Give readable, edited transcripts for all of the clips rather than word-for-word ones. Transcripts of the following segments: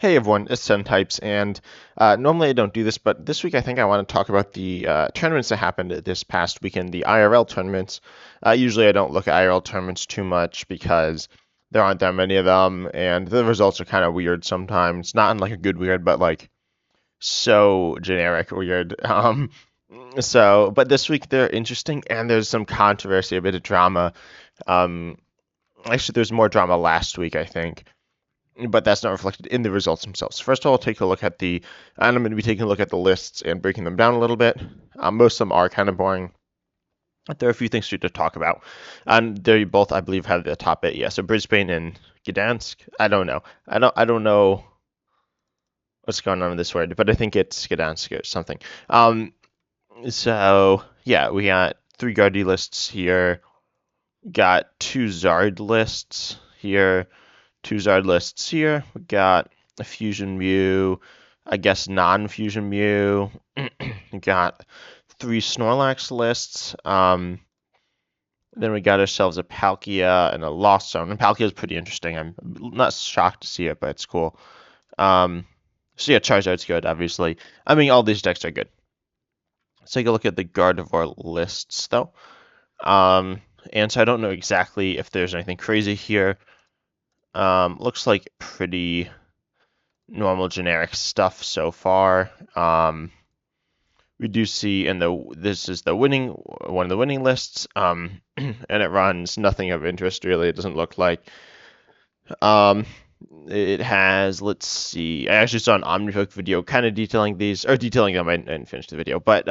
Hey everyone, it's Sun Types, and normally I don't do this, but this week I think I want to talk about the tournaments that happened this past weekend, the IRL tournaments. Usually I don't look at IRL tournaments too much because there aren't that many of them, and the results are kind of weird sometimes. Not in like a good weird, but like so generic weird. But this week they're interesting, and there's some controversy, a bit of drama. Um, Actually, there's more drama last week, I think, but that's not reflected in the results themselves. First of all, take a look at and I'm going to be taking a look at the lists and breaking them down a little bit. Most of them are kind of boring, but there are a few things to talk about. And they both, I believe, have the top 8. Yeah, so Brisbane and Gdansk. I don't know. I don't know what's going on with this word, but I think it's Gdansk or something. So yeah, we got 3 Guardy lists here. Got 2 Zard lists here. 2 Zard lists here. We got a Fusion Mew, I guess non-Fusion Mew. We got 3 Snorlax lists. Then we got ourselves a Palkia and a Lost Zone. And Palkia is pretty interesting. I'm not shocked to see it, but it's cool. So yeah, Charizard's good, obviously. I mean, all these decks are good. Let's take a look at the Gardevoir lists, though. And so I don't know exactly if there's anything crazy here. Looks like pretty normal generic stuff so far. We do see this is one of the winning lists, and it runs nothing of interest really. It doesn't look like. It has, let's see. I actually saw an OmniHook video kind of detailing these, or detailing them. I didn't finish the video, but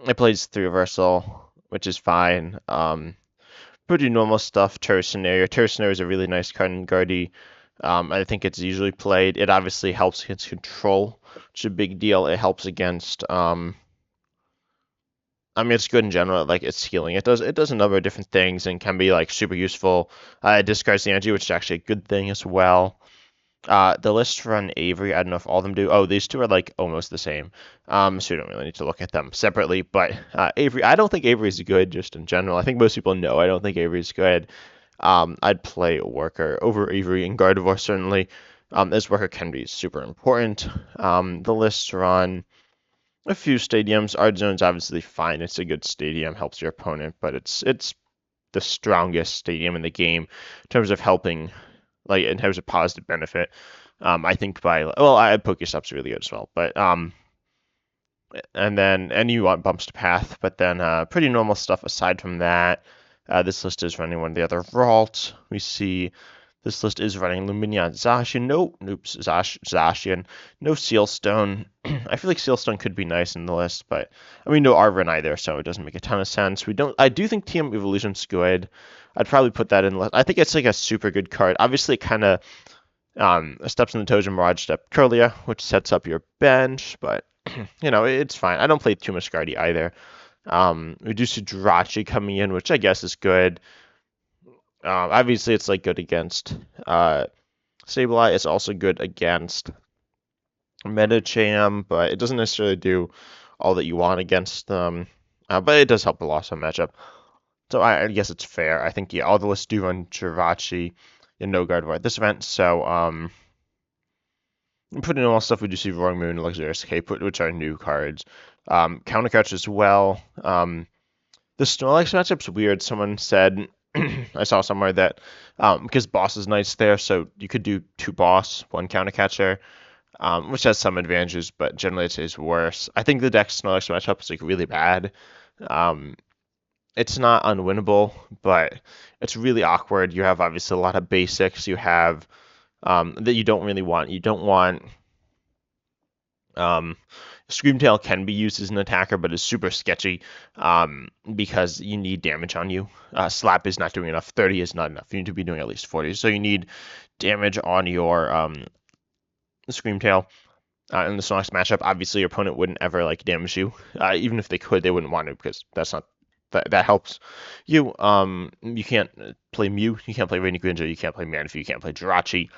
it plays 3 reversal, which is fine. Pretty normal stuff. Terra is a really nice card in Guardy. I think it's usually played. It obviously helps against control, which is a big deal. It helps against. I mean, it's good in general. Like it's healing. It does a number of different things and can be like super useful. It discards the energy, which is actually a good thing as well. The list run Avery. I don't know if all of them do. Oh, these two are like almost the same. So you don't really need to look at them separately. But Avery, I don't think Avery is good just in general. I think most people know I don't think Avery is good. I'd play Worker over Avery and Gardevoir certainly. This Worker can be super important. The lists run a few stadiums. Art Zone's obviously fine. It's a good stadium, helps your opponent, but it's the strongest stadium in the game in terms of helping, like in terms of positive benefit. I think Pokestop's really good as well, but and you want bumps to path, but then pretty normal stuff aside from that. This list is running one of the other vaults. We see this list is running Lumineon, Zacian, Zacian, no Sealstone. I feel like Sealstone could be nice in the list, but I mean no Arven either, so it doesn't make a ton of sense. I do think TM Evolution's good. I'd probably put that in. I think it's like a super good card. Obviously, it kind of steps in the toes of Mirage Step Curlia, which sets up your bench, but it's fine. I don't play too much Guardy either. We do see Jirachi coming in, which I guess is good. Obviously, it's like good against Sableye. It's also good against Metacham, but it doesn't necessarily do all that you want against them. But it does help a lot of matchup. So I guess it's fair. I think all the lists do run Jirachi and no Gardevoir at this event. So putting in all stuff, we do see Roaring Moon and Luxurious Cape, which are new cards. Countercatch as well. The Snorlax matchup's weird. Someone said I saw somewhere that because Boss is nice there, so you could do 2 Boss, 1 Countercatcher, which has some advantages, but generally it's worse. I think the Dex Snorlax matchup is like really bad. It's not unwinnable, but it's really awkward. You have obviously a lot of basics. You have that you don't really want. You don't want. Screamtail can be used as an attacker, but is super sketchy because you need damage on you. Slap is not doing enough. 30 is not enough. You need to be doing at least 40. So you need damage on your Screamtail. In the Snorlax matchup, obviously your opponent wouldn't ever like damage you. Even if they could, they wouldn't want to because that's not that helps you. You can't play Mew. You can't play Rainy Greninja. You can't play Manaphy. You can't play Jirachi.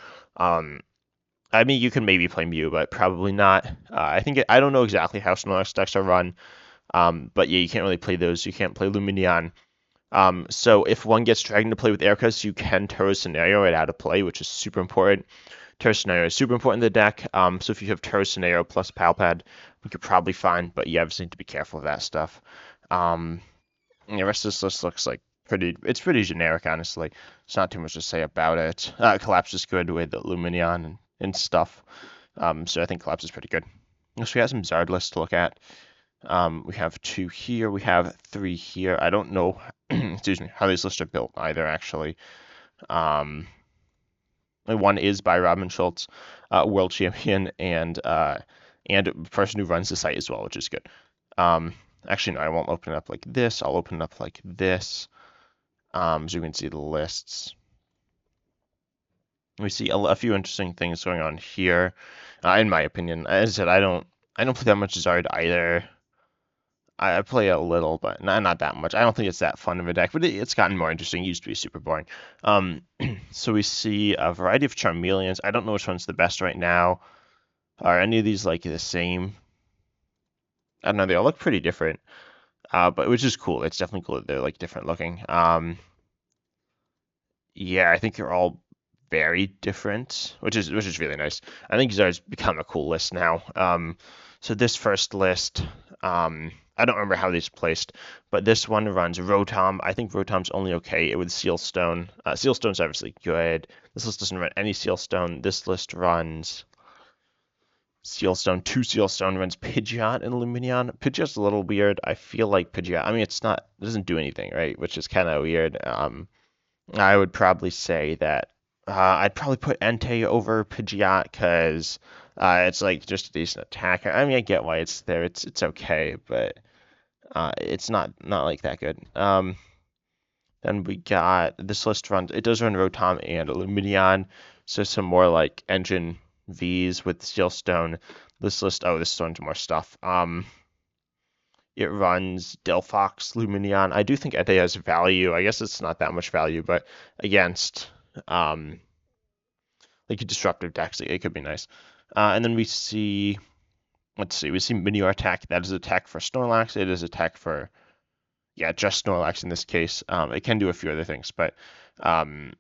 I mean, you can maybe play Mew, but probably not. I don't know exactly how Snorlax decks are run, but yeah, you can't really play those. You can't play Lumineon. So if one gets dragged into play with Aircuss, you can Turbo Scenario it out of play, which is super important. Terra is super important in the deck. So if you have Terra plus Palpad, you could probably fine, but you obviously need to be careful of that stuff. The rest of this list looks like it's pretty generic, honestly. It's not too much to say about it. Collapse is good with the Luminion and stuff. So I think Collapse is pretty good. So we have some Zard lists to look at. We have 2 here. We have 3 here. I don't know, excuse me, how these lists are built either, actually. One is by Robin Schultz, world champion, and person who runs the site as well, which is good. Actually, no, I won't open it up like this. I'll open it up like this, so you can see the lists. We see a few interesting things going on here, in my opinion. As I said, I don't play that much Zard either. I play a little, but not that much. I don't think it's that fun of a deck, but it's gotten more interesting. It used to be super boring. So we see a variety of Charmeleons. I don't know which one's the best right now. Are any of these like the same? I don't know. They all look pretty different, but which is cool. It's definitely cool that they're like different looking. Yeah, I think they're all very different, which is really nice. I think Zard's become a cool list now. So this first list, I don't remember how these placed, but this one runs Rotom. I think Rotom's only okay with Sealstone. Sealstone's obviously good. This list doesn't run any Sealstone. This list runs Sealstone, 2 Sealstone, runs Pidgeot and Luminion. Pidgeot's a little weird. I feel like Pidgeot, I mean, it doesn't do anything, right? Which is kind of weird. I would probably say that I'd probably put Entei over Pidgeot because it's like just a decent attacker. I mean, I get why it's there. It's okay, but it's not like that good. Then we got this list runs. It does run Rotom and Luminion, so some more like engine Vs with Steelstone. This list runs more stuff. It runs Delphox, Luminion. I do think Entei has value. I guess it's not that much value, but against like disruptive decks, it could be nice. And then we see, let's see, we see Meteor Attack. That is attack for Snorlax. It is attack for, yeah, just Snorlax in this case. It can do a few other things, but yeah, I'm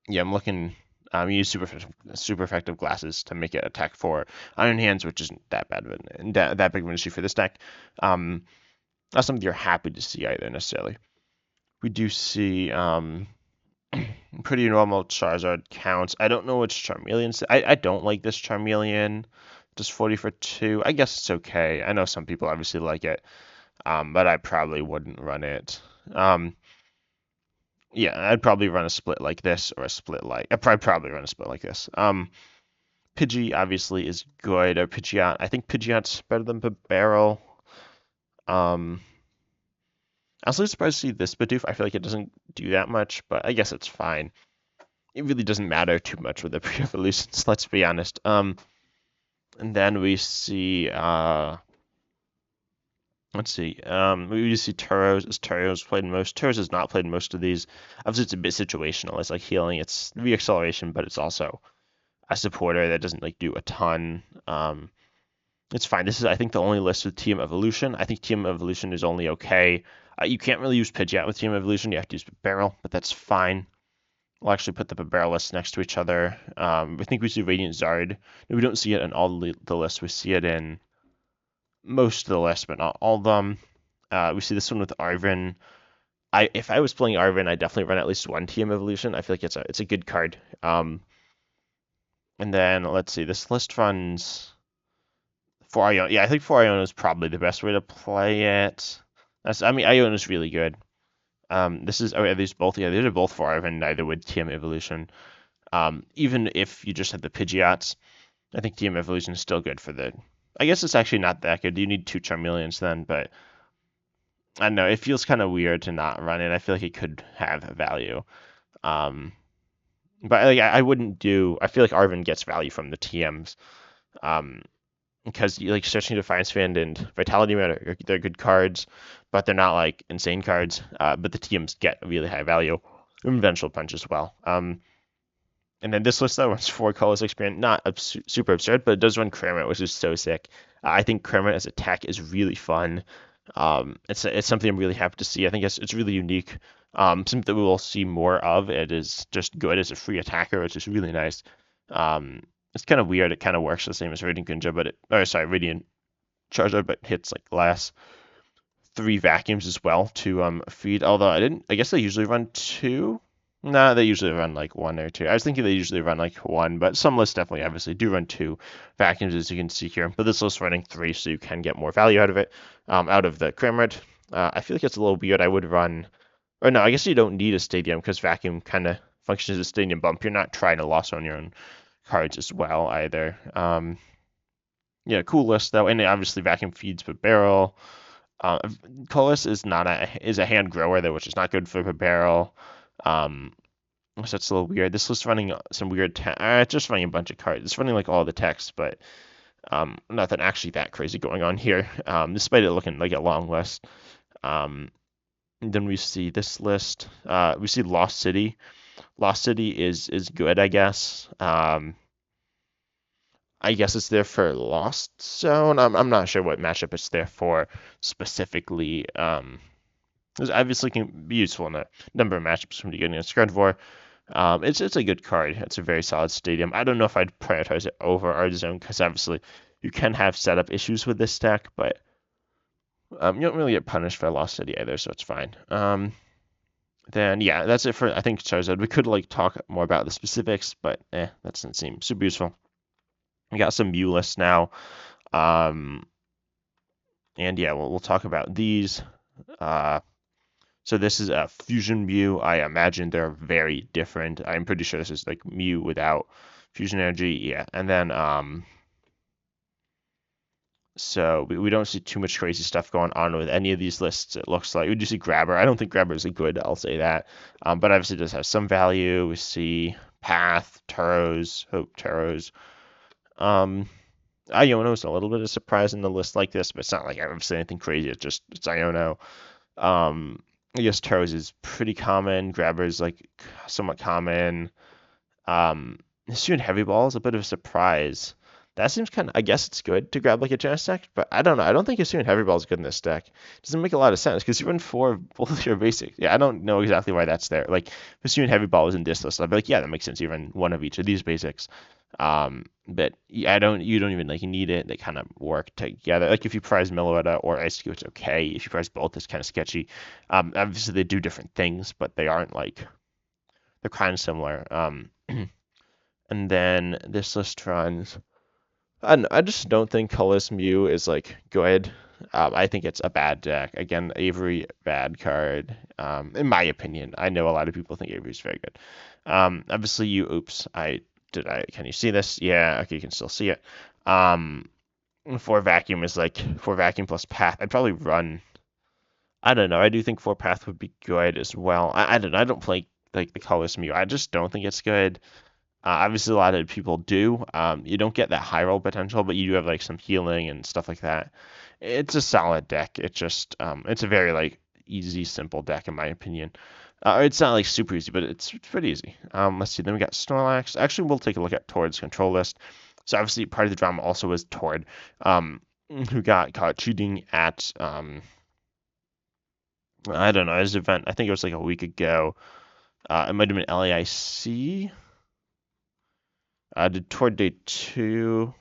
looking. You use super effective glasses to make it attack for Iron Hands, which isn't that bad of that big of an issue for this deck. Not something you're happy to see either necessarily. We do see pretty normal Charizard counts. I don't know which Charmeleon. I don't like this Charmeleon. Just 40 for 2. I guess it's okay. I know some people obviously like it, but I probably wouldn't run it. Yeah, I'd probably run a split like this or a split like. I'd probably run a split like this. Pidgey obviously is good. Or Pidgeot. I think Pidgeot's better than Barrel. I was really surprised to see this Bidoof. I feel like it doesn't do that much, but I guess it's fine. It really doesn't matter too much with the pre-evolutions, let's be honest. And then we see, let's see, we see Turos, as Turos played most. Turos has not played most of these. Obviously, it's a bit situational. It's like healing, it's re-acceleration, but it's also a supporter that doesn't like do a ton. It's fine. This is, I think, the only list with Team Evolution. I think Team Evolution is only okay. You can't really use Pidgeot with Team Evolution. You have to use Barrel, but that's fine. We'll actually put the Barrel lists next to each other. I think we see Radiant Zard. We don't see it in all the lists. We see it in most of the lists, but not all of them. We see this one with Arven. If I was playing Arven, I'd definitely run at least one Team Evolution. I feel like it's a good card. And then let's see. This list runs for Iona. Yeah, I think for Iona is probably the best way to play it. I mean, Iona is really good. This is, are these both? Yeah, these are both for Arven, neither with TM Evolution. Even if you just had the Pidgeots, I think TM Evolution is still good for the. I guess it's actually not that good. You need 2 Charmeleons then, but I don't know. It feels kind of weird to not run it. I feel like it could have value. But like I wouldn't do. I feel like Arven gets value from the TMs. Because like Searching Defiance Fan and Vitality Man they're good cards, but they're not like insane cards. But the TMs get really high value. And Vengeful Punch as well. And then this list though runs 4 colors experience, not super absurd, but it does run Kermit, which is so sick. I think Kermit as a tech is really fun. It's something I'm really happy to see. I think it's really unique. Something that we will see more of. It is just good as a free attacker, which is really nice. It's kind of weird. It kind of works the same as Radiant Ninja, Radiant Charizard, but hits like last 3 vacuums as well to feed. Although I guess they usually run 2. Nah, they usually run like 1 or 2. I was thinking they usually run like 1, but some lists definitely obviously do run 2 vacuums as you can see here. But this list running 3, so you can get more value out of it, out of the Cramorant. I feel like it's a little weird. I would run, or no, I guess you don't need a stadium because vacuum kind of functions as a stadium bump. You're not trying to loss on your own cards as well either. Yeah, cool list though, and obviously vacuum feeds per barrel. Uh, Collis is a hand grower though, which is not good for per barrel. So that's a little weird. This list running some weird. It's just running a bunch of cards. It's running like all the text, but nothing actually that crazy going on here. Despite it looking like a long list. Then we see this list. We see Lost City. Lost City is good, I guess. I guess it's there for Lost Zone. I'm not sure what matchup it's there for specifically. It obviously can be useful in a number of matchups from beginning against gardevoir. It's a good card. It's a very solid stadium. I don't know if I'd prioritize it over Art Zone because obviously you can have setup issues with this deck, but you don't really get punished for Lost City either, so it's fine. Then yeah, that's it for I think Charizard. We could like talk more about the specifics, but that doesn't seem super useful. We got some Mew lists now. And yeah, we'll talk about these. So this is a fusion Mew. I imagine they're very different. I'm pretty sure this is like Mew without fusion energy. Yeah, and then so we don't see too much crazy stuff going on with any of these lists. It looks like we do see Grabber. I don't think Grabber is a good. I'll say that. But obviously it does have some value. We see Path, Taros. Iono is a little bit of surprise in the list like this, but it's not like I've ever seen anything crazy. It's Iono. I guess Taros is pretty common. Grabber is like somewhat common. Hisuian Heavy Ball is a bit of a surprise. That seems kind of, I guess it's good to grab like a Genesis deck, but I don't know. I don't think Hisuian Heavy Ball is good in this deck. It doesn't make a lot of sense because you run 4 of both of your basics. Yeah, I don't know exactly why that's there. Like, if Hisuian Heavy Ball was in this list, I'd be like, yeah, that makes sense. You run 1 of each of these basics. But yeah, you don't even like need it. They kind of work together. Like if you prize Meloetta or Ice Cube, it's okay. If you prize both, it's kind of sketchy. Obviously they do different things, but they aren't like, they're kind of similar. And then this list runs. I just don't think Colorless Mew is like good. I think it's a bad deck. Again, Avery bad card. In my opinion, I know a lot of people think Avery's very good. Obviously oops, can you see this? Yeah, okay, you can still see it. 4 vacuum is like 4 vacuum plus path. I'd probably run. I don't know. I do think 4 path would be good as well. I don't know. I don't play like the Colorless Mew. I just don't think it's good. Obviously, a lot of people do. You don't get that high roll potential, but you do have like some healing and stuff like that. It's a solid deck. It's just it's a very like easy, simple deck in my opinion. It's not like super easy, but it's pretty easy. Let's see. Then we got Snorlax. Actually, we'll take a look at Tord's control list. So obviously, part of the drama also was Tord, who got caught cheating at I don't know his event. I think it was like a week ago. It might have been LAIC. Did Tord day 2?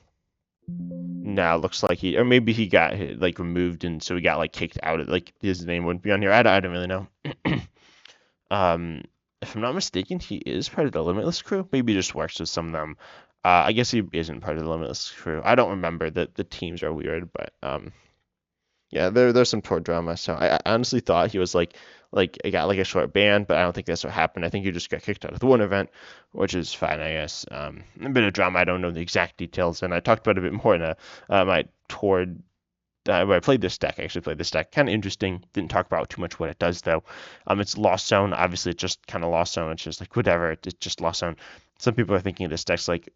No, it looks like or maybe he got like removed and so he got like kicked out of like his name wouldn't be on here. I don't really know. If I'm not mistaken, he is part of the Limitless crew. Maybe he just works with some of them. I guess he isn't part of the Limitless crew. I don't remember that the teams are weird, but yeah, there's some Tord drama. So I honestly thought he was like it got like a short ban, but I don't think that's what happened. I think he just got kicked out of the one event, which is fine, I guess. A bit of drama. I don't know the exact details, and I talked about it a bit more in my Tord. Where I played this deck, I actually played this deck. Kind of interesting. Didn't talk about too much what it does though. It's Lost Zone. Obviously, it's just kind of Lost Zone. It's just like whatever. It's just Lost Zone. Some people are thinking this deck's like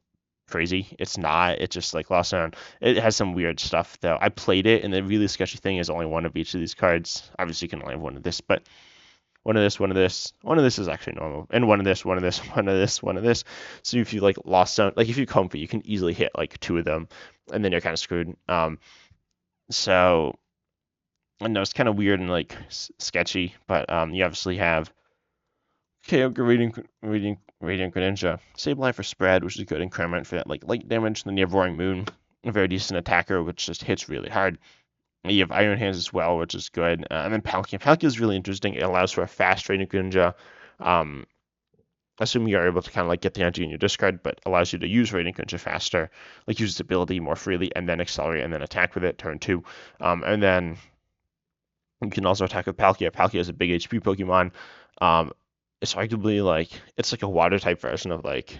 crazy. It's not. It's just like Lost Zone. It has some weird stuff though. I played it, and the really sketchy thing is only 1 of each of these cards. Obviously, you can only have 1 of this, but 1 of this, 1 of this, 1 of this is actually normal, and 1 of this, 1 of this, 1 of this, 1 of this. So if you like Lost Zone, like if you comfy, you can easily hit like 2 of them, and then you're kind of screwed. So I know it's kind of weird and like sketchy, but you obviously have Kyogre reading Radiant Greninja. Sableye for spread, which is a good increment for that like light damage. Then you have Roaring Moon, a very decent attacker, which just hits really hard. You have Iron Hands as well, which is good. And then Palkia. Palkia is really interesting. It allows for a fast Radiant Greninja. Um, assuming you're able to kind of like get the energy in your discard, but allows you to use Radiant Greninja faster, like use its ability more freely, and then accelerate and then attack with it turn 2. And then you can also attack with Palkia. Palkia is a big HP Pokemon. Um, it's arguably like it's like a water type version of like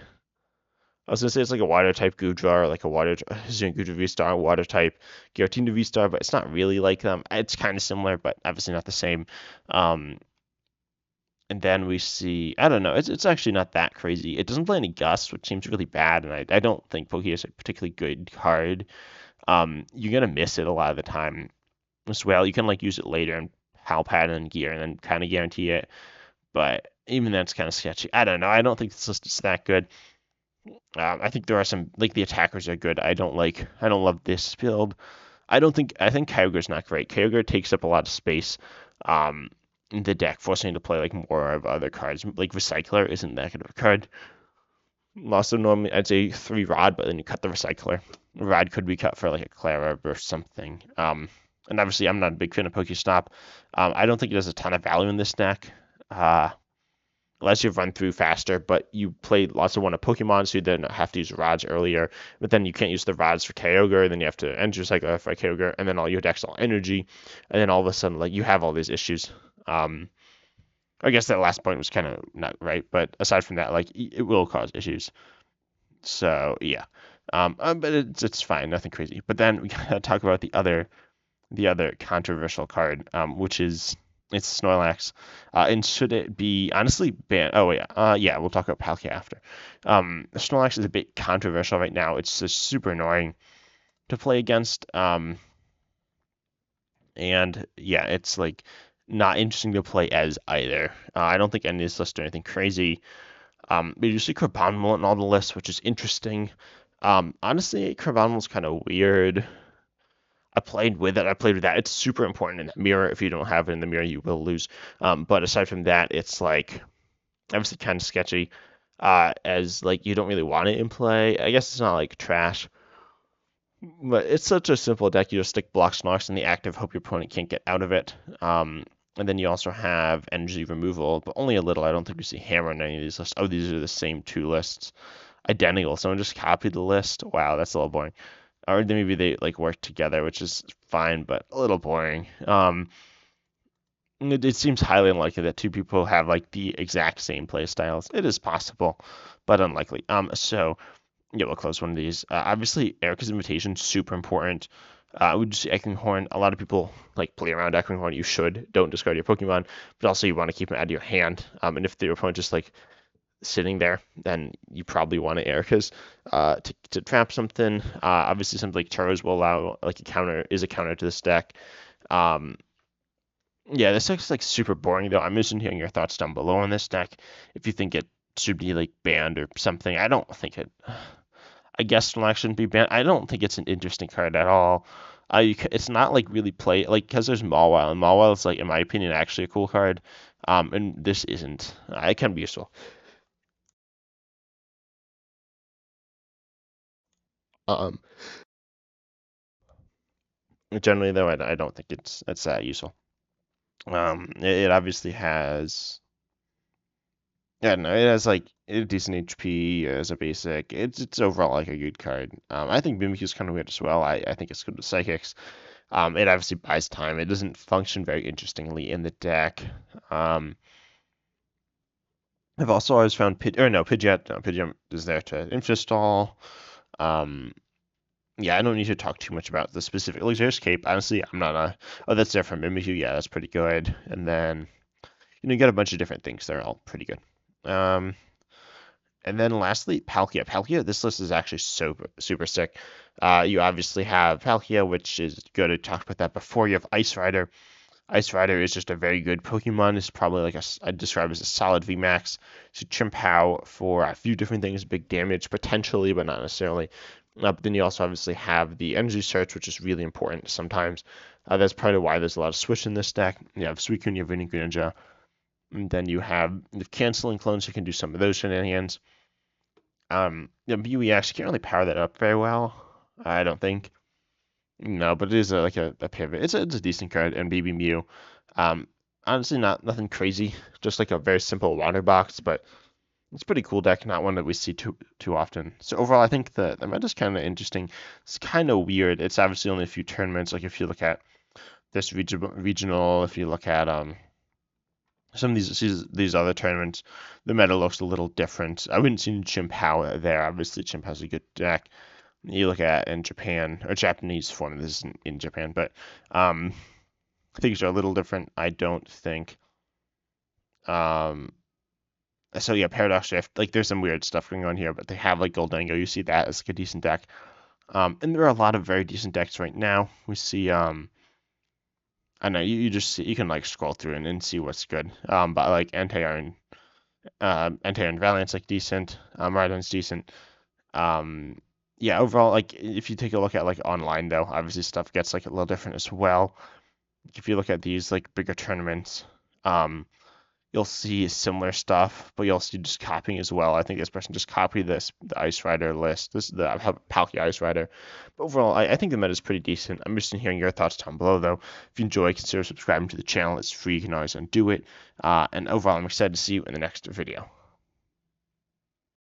I was gonna say it's like a water type Goodra or like a water Goodra V-Star, water type Giratina V-Star, but it's not really like them. It's kind of similar, but obviously not the same. Um, and then we see I don't know, it's actually not that crazy. It doesn't play any Gust, which seems really bad, and I don't think Palkia is a particularly good card. You're gonna miss it a lot of the time as well. You can like use it later in Pal Pad and Gear and then kind of guarantee it. But even that's kind of sketchy. I don't know. I don't think this list is that good. I think there are some like the attackers are good. I don't like. I don't love this build. I think Kyogre's not great. Kyogre takes up a lot of space in the deck, forcing you to play like more of other cards. Like Recycler isn't that good of a card. Also, normally I'd say 3 Rod, but then you cut the Recycler. Rod could be cut for like a Clara or something. And obviously I'm not a big fan of Pokestop. I don't think it has a ton of value in this deck. Unless you run through faster, but you play lots of one of Pokemon, so you then have to use rods earlier. But then you can't use the rods for Kyogre, then you have to Energy Cycle for Kyogre, and then all your deck's all energy, and then all of a sudden, like you have all these issues. I guess that last point was kind of not right, but aside from that, like it will cause issues. So yeah, but it's fine, nothing crazy. But then we gotta talk about the other controversial card, which is it's Snorlax. And should it be honestly banned? Oh yeah, yeah, we'll talk about Palkia after. Snorlax is a bit controversial right now. It's just super annoying to play against. And yeah, it's like not interesting to play as either. I don't think any of these lists are anything crazy. But you see Crabominable in all the lists, which is interesting. Honestly, Crabominable is kind of weird. I played with it. I played with that. It's super important in the mirror. If you don't have it in the mirror, you will lose. But aside from that, it's like obviously kind of sketchy. As like you don't really want it in play. I guess it's not like trash, but it's such a simple deck. You just stick block Snorlax in the active, hope your opponent can't get out of it. And then you also have energy removal, but only a little. I don't think we see hammer in any of these lists. Oh, these are the same 2 lists, identical. Someone just copied the list. Wow, that's a little boring. Or maybe they like work together, which is fine, but a little boring. It seems highly unlikely that 2 people have like the exact same play styles. It is possible, but unlikely. So yeah, we'll close one of these. Obviously, Erica's Invitation super important. We just see Echoing Horn. A lot of people like play around Echoing Horn. You should don't discard your Pokemon, but also you want to keep them out of your hand. And if your opponent just like sitting there, then you probably want to Erica's to trap something. Obviously, something like Churros will allow like a counter to this deck. Yeah, this deck's like super boring though. I'm interested in hearing your thoughts down below on this deck. If you think it should be like banned or something, I don't think it. I guess Snorlax shouldn't be banned. I don't think it's an interesting card at all. It's not like really play like because there's Mawile, and Mawile is like in my opinion actually a cool card. And this isn't. It can be useful. Um, Generally though, I don't think it's that useful. It obviously has. Yeah, no, it has like a decent HP as a basic. It's overall like a good card. I think Mimikyu is kind of weird as well. I think it's good with Psychics. It obviously buys time. It doesn't function very interestingly in the deck. Um, I've also always found Pidgeot. No, Pidgeot is there to infestall. Um, yeah, I don't need to talk too much about the specific Luxurious Cape. Honestly, I'm not a. Oh, that's there from Mimikyu. Yeah, that's pretty good. And then you get a bunch of different things. They're all pretty good. Um, And then lastly, Palkia. Palkia, this list is actually super sick. You obviously have Palkia, which is good. I talked about that before. You have Ice Rider. Ice Rider is just a very good Pokemon. It's probably like I'd describe as a solid VMAX. So Chimpao for a few different things, big damage potentially, but not necessarily. But then you also obviously have the Energy Search, which is really important sometimes. That's part of why there's a lot of switch in this deck. You have Suicune, you have Vinny Greninja. And then you have the canceling clones who can do some of those shenanigans. The BUEX, you can't really power that up very well, I don't think. No, but it is like a pivot. It's a decent card, and Baby Mew. Um, Honestly, nothing crazy, just like a very simple water box, but it's a pretty cool deck, not one that we see too often. So overall, I think the meta's kind of interesting. It's kind of weird. It's obviously only a few tournaments. Like if you look at this regional, if you look at some of these other tournaments, the meta looks a little different. I wouldn't see Chimp How there. Obviously, Chimp has a good deck. You look at in Japan or Japanese form. This isn't in Japan, but things are a little different. I don't think. Um, so yeah, Paradox Drift. Like there's some weird stuff going on here, but they have like Goldango. You see that as like a decent deck. And there are a lot of very decent decks right now. We see I know you just see, you can like scroll through and see what's good. But like Anti-Iron Valiant's like decent. Rhydon's decent. Um, yeah, overall, like if you take a look at like online though, obviously stuff gets like a little different as well. If you look at these like bigger tournaments, you'll see similar stuff, but you'll see just copying as well. I think this person just copied the Ice Rider list. This is the Palkia Ice Rider. But overall, I think the meta is pretty decent. I'm interested in hearing your thoughts down below, though. If you enjoy, consider subscribing to the channel. It's free. You can always undo it. And overall, I'm excited to see you in the next video.